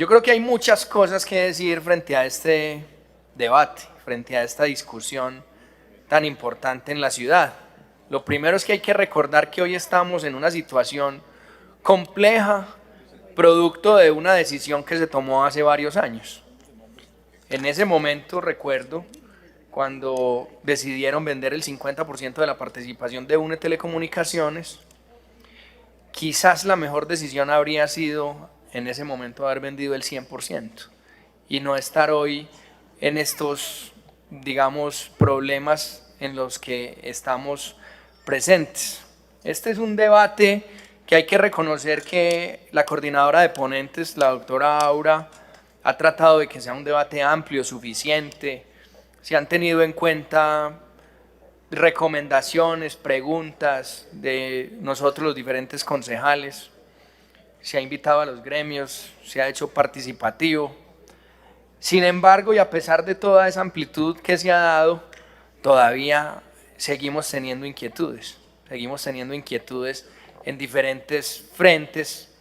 Yo creo que hay muchas cosas que decir frente a este debate, frente a esta discusión tan importante en la ciudad. Lo primero es que hay que recordar que hoy estamos en una situación compleja, producto de una decisión que se tomó hace varios años. En ese momento recuerdo cuando decidieron vender el 50% de la participación de UNE Telecomunicaciones, quizás la mejor decisión habría sido en ese momento haber vendido el 100% y no estar hoy en estos, digamos, problemas en los que estamos presentes. Este es un debate que hay que reconocer que la coordinadora de ponentes, la doctora Aura, ha tratado de que sea un debate amplio, suficiente. Se han tenido en cuenta recomendaciones, preguntas de nosotros los diferentes concejales. Se ha invitado a los gremios, se ha hecho participativo. Sin embargo, y a pesar de toda esa amplitud que se ha dado, todavía seguimos teniendo inquietudes. Seguimos teniendo inquietudes en diferentes frentes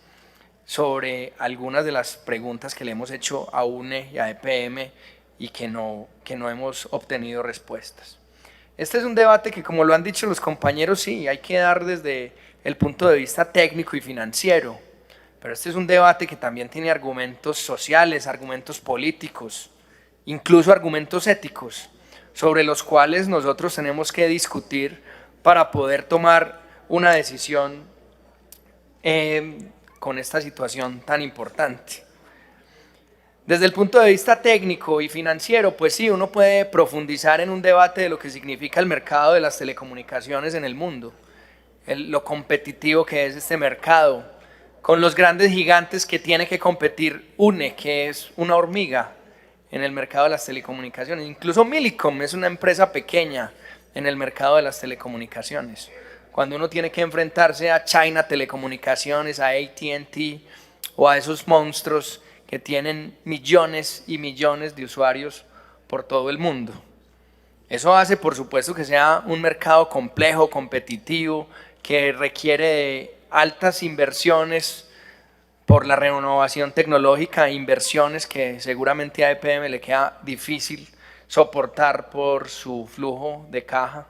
sobre algunas de las preguntas que le hemos hecho a UNE y a EPM y que no hemos obtenido respuestas. Este es un debate que, como lo han dicho los compañeros, sí, hay que dar desde el punto de vista técnico y financiero, pero este es un debate que también tiene argumentos sociales, argumentos políticos, incluso argumentos éticos, sobre los cuales nosotros tenemos que discutir para poder tomar una decisión con esta situación tan importante. Desde el punto de vista técnico y financiero, pues sí, uno puede profundizar en un debate de lo que significa el mercado de las telecomunicaciones en el mundo, lo competitivo que es este mercado, con los grandes gigantes que tiene que competir UNE, que es una hormiga en el mercado de las telecomunicaciones. Incluso Millicom es una empresa pequeña en el mercado de las telecomunicaciones. Cuando uno tiene que enfrentarse a China Telecomunicaciones, a AT&T o a esos monstruos que tienen millones y millones de usuarios por todo el mundo. Eso hace, por supuesto, que sea un mercado complejo, competitivo, que requiere de altas inversiones por la renovación tecnológica, inversiones que seguramente a EPM le queda difícil soportar por su flujo de caja,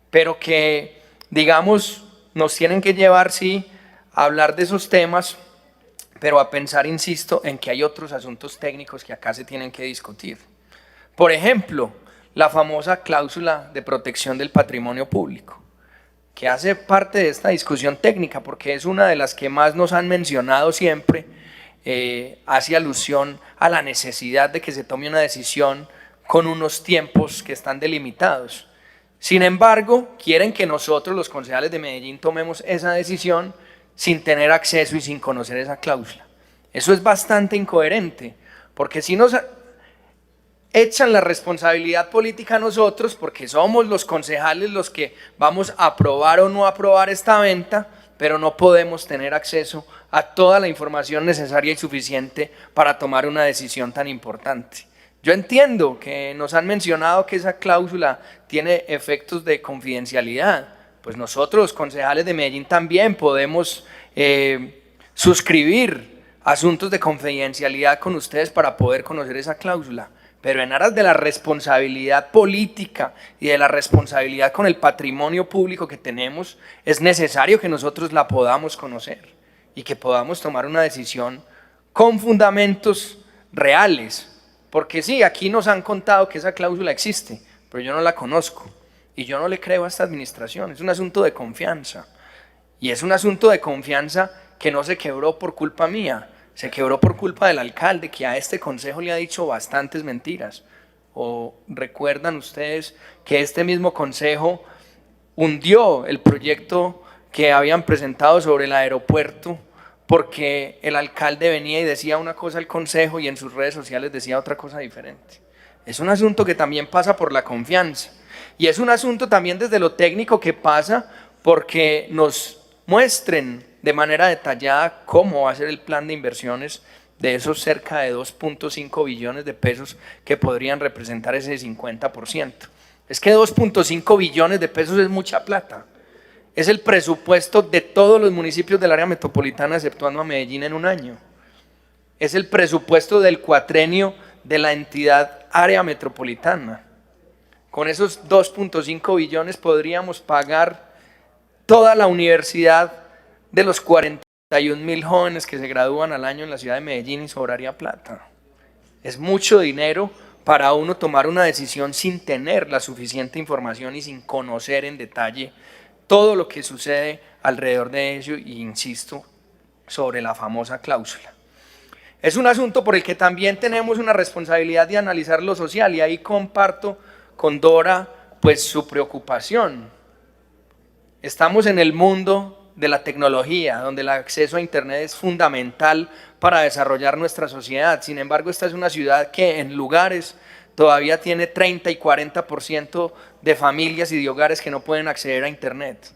pero que, digamos, nos tienen que llevar, sí, a hablar de esos temas, pero a pensar, insisto, en que hay otros asuntos técnicos que acá se tienen que discutir. Por ejemplo, la famosa cláusula de protección del patrimonio público, que hace parte de esta discusión técnica, porque es una de las que más nos han mencionado siempre, hace alusión a la necesidad de que se tome una decisión con unos tiempos que están delimitados. Sin embargo, quieren que nosotros, los concejales de Medellín, tomemos esa decisión sin tener acceso y sin conocer esa cláusula. Eso es bastante incoherente, porque si nos echan la responsabilidad política a nosotros, porque somos los concejales los que vamos a aprobar o no aprobar esta venta, pero no podemos tener acceso a toda la información necesaria y suficiente para tomar una decisión tan importante. Yo entiendo que nos han mencionado que esa cláusula tiene efectos de confidencialidad. Pues nosotros, los concejales de Medellín, también podemos suscribir asuntos de confidencialidad con ustedes para poder conocer esa cláusula, pero en aras de la responsabilidad política y de la responsabilidad con el patrimonio público que tenemos, es necesario que nosotros la podamos conocer y que podamos tomar una decisión con fundamentos reales, porque sí, aquí nos han contado que esa cláusula existe, pero yo no la conozco. Y yo no le creo a esta administración, es un asunto de confianza. Y es un asunto de confianza que no se quebró por culpa mía, se quebró por culpa del alcalde, que a este consejo le ha dicho bastantes mentiras. ¿O recuerdan ustedes que este mismo consejo hundió el proyecto que habían presentado sobre el aeropuerto porque el alcalde venía y decía una cosa al consejo y en sus redes sociales decía otra cosa diferente? Es un asunto que también pasa por la confianza. Y es un asunto también desde lo técnico que pasa porque nos muestren de manera detallada cómo va a ser el plan de inversiones de esos cerca de 2.5 billones de pesos que podrían representar ese 50%. Es que 2.5 billones de pesos es mucha plata. Es el presupuesto de todos los municipios del área metropolitana exceptuando a Medellín en un año. es el presupuesto del cuatrenio de la entidad área metropolitana. Con esos 2.5 billones podríamos pagar toda la universidad de los 41.000 jóvenes que se gradúan al año en la ciudad de Medellín y sobraría plata. Es mucho dinero para uno tomar una decisión sin tener la suficiente información y sin conocer en detalle todo lo que sucede alrededor de ello, y insisto, sobre la famosa cláusula. Es un asunto por el que también tenemos una responsabilidad de analizar lo social, y ahí comparto con Dora pues su preocupación. Estamos en el mundo de la tecnología, donde el acceso a internet es fundamental para desarrollar nuestra sociedad. Sin embargo, esta es una ciudad que en lugares todavía tiene 30 y 40% de familias y de hogares que no pueden acceder a internet.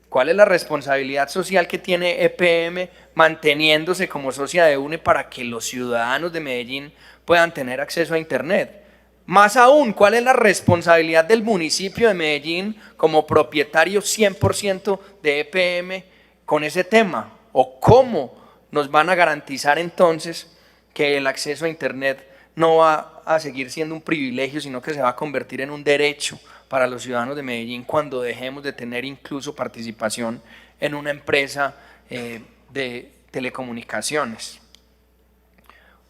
¿Cuál es la responsabilidad social que tiene EPM manteniéndose como socia de UNE para que los ciudadanos de Medellín puedan tener acceso a internet? Más aún, ¿cuál es la responsabilidad del municipio de Medellín como propietario 100% de EPM con ese tema? ¿O cómo nos van a garantizar entonces que el acceso a internet no va a seguir siendo un privilegio, sino que se va a convertir en un derecho para los ciudadanos de Medellín cuando dejemos de tener incluso participación en una empresa de telecomunicaciones?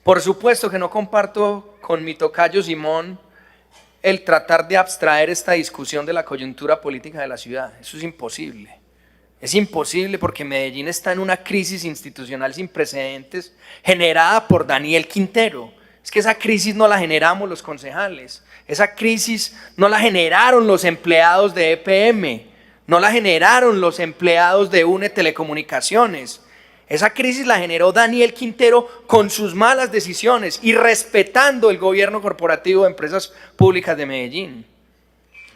Por supuesto que no comparto con mi tocayo Simón el tratar de abstraer esta discusión de la coyuntura política de la ciudad. Eso es imposible. Es imposible porque Medellín está en una crisis institucional sin precedentes generada por Daniel Quintero. Es que esa crisis no la generamos los concejales, esa crisis no la generaron los empleados de EPM, no la generaron los empleados de UNE Telecomunicaciones. Esa crisis la generó Daniel Quintero con sus malas decisiones y respetando el gobierno corporativo de Empresas Públicas de Medellín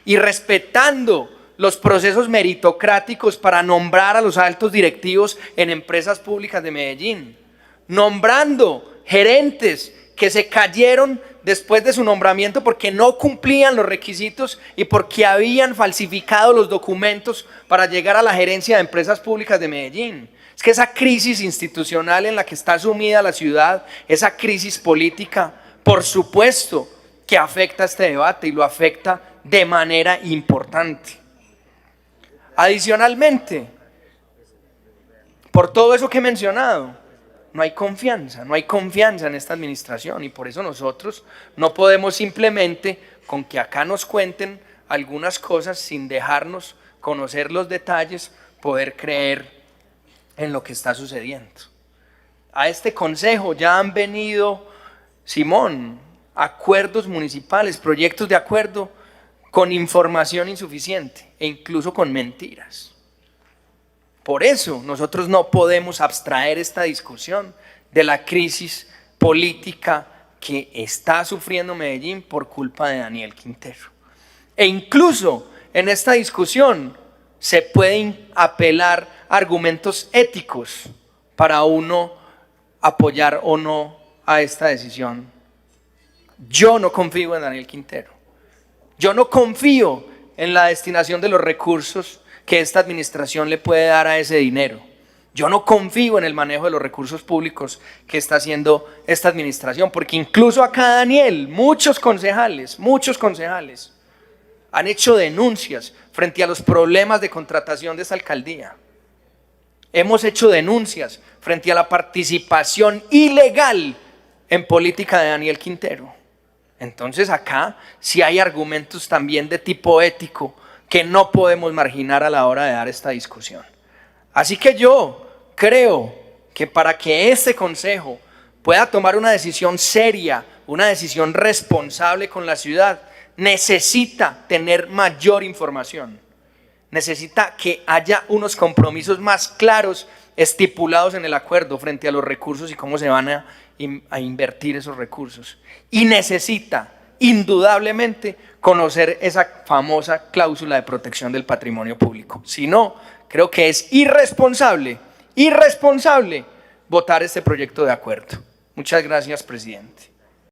y respetando los procesos meritocráticos para nombrar a los altos directivos en Empresas Públicas de Medellín, nombrando gerentes que se cayeron después de su nombramiento porque no cumplían los requisitos y porque habían falsificado los documentos para llegar a la gerencia de Empresas Públicas de Medellín. Es que esa crisis institucional en la que está sumida la ciudad, esa crisis política, por supuesto que afecta a este debate y lo afecta de manera importante. Adicionalmente, por todo eso que he mencionado, no hay confianza en esta administración, y por eso nosotros no podemos simplemente con que acá nos cuenten algunas cosas sin dejarnos conocer los detalles, poder creer en lo que está sucediendo. A este consejo ya han venido, Simón, acuerdos municipales, proyectos de acuerdo con información insuficiente e incluso con mentiras. Por eso nosotros no podemos abstraer esta discusión de la crisis política que está sufriendo Medellín por culpa de Daniel Quintero. E incluso en esta discusión se pueden apelar a argumentos éticos para uno apoyar o no a esta decisión. Yo no confío en Daniel Quintero. Yo no confío en la destinación de los recursos que esta administración le puede dar a ese dinero. Yo no confío en el manejo de los recursos públicos que está haciendo esta administración, porque incluso acá, Daniel, muchos concejales han hecho denuncias frente a los problemas de contratación de esta alcaldía. Hemos hecho denuncias frente a la participación ilegal en política de Daniel Quintero. Entonces acá sí hay argumentos también de tipo ético que no podemos marginar a la hora de dar esta discusión. Así que yo creo que para que este consejo pueda tomar una decisión seria, una decisión responsable con la ciudad, necesita tener mayor información. Necesita que haya unos compromisos más claros estipulados en el acuerdo frente a los recursos y cómo se van a invertir esos recursos. Y necesita, indudablemente, conocer esa famosa cláusula de protección del patrimonio público. Si no, creo que es irresponsable votar este proyecto de acuerdo. Muchas gracias, presidente.